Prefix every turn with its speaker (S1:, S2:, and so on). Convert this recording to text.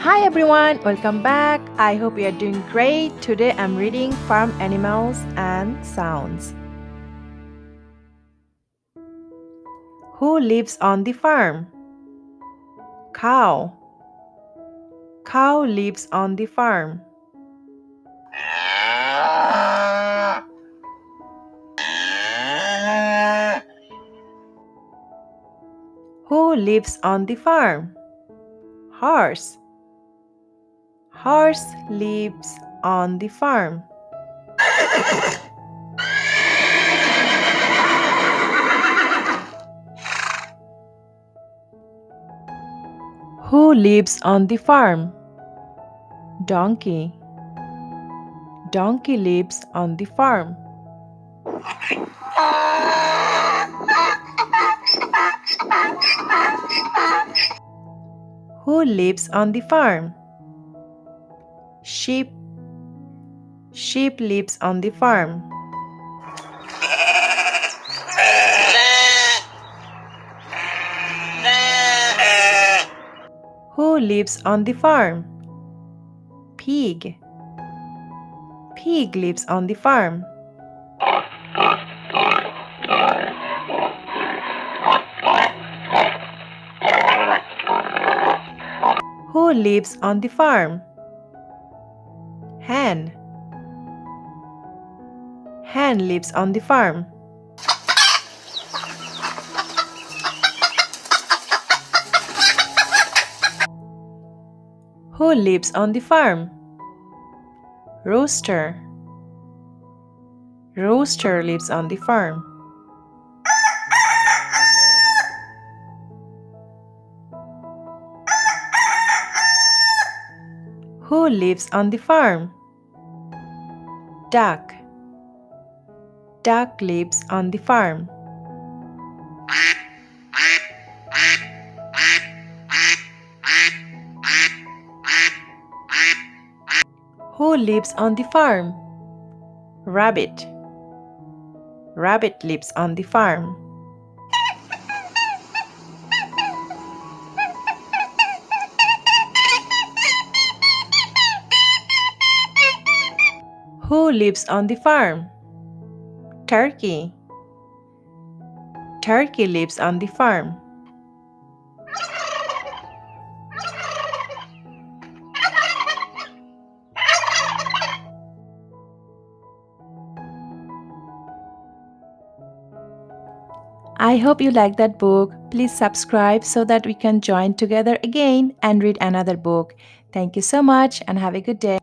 S1: Hi everyone, welcome back. I hope you are doing great. Today I'm reading Farm Animals and Sounds. Who lives on the farm? Cow. Cow lives on the farm. Who lives on the farm? Horse. Horse lives on the farm. Who lives on the farm? Donkey. Donkey lives on the farm. Who lives on the farm? Sheep. Sheep lives on the farm. Who lives on the farm? Pig. Pig lives on the farm. Who lives on the farm? Hen. Hen lives on the farm. Who lives on the farm? Rooster. Rooster lives on the farm. Who lives on the farm? Duck. Duck lives on the farm. Who lives on the farm? Rabbit. Rabbit lives on the farm. Who lives on the farm? Turkey. Turkey lives on the farm. I hope you like that book. Please subscribe so that we can join together again and read another book. Thank you so much and have a good day.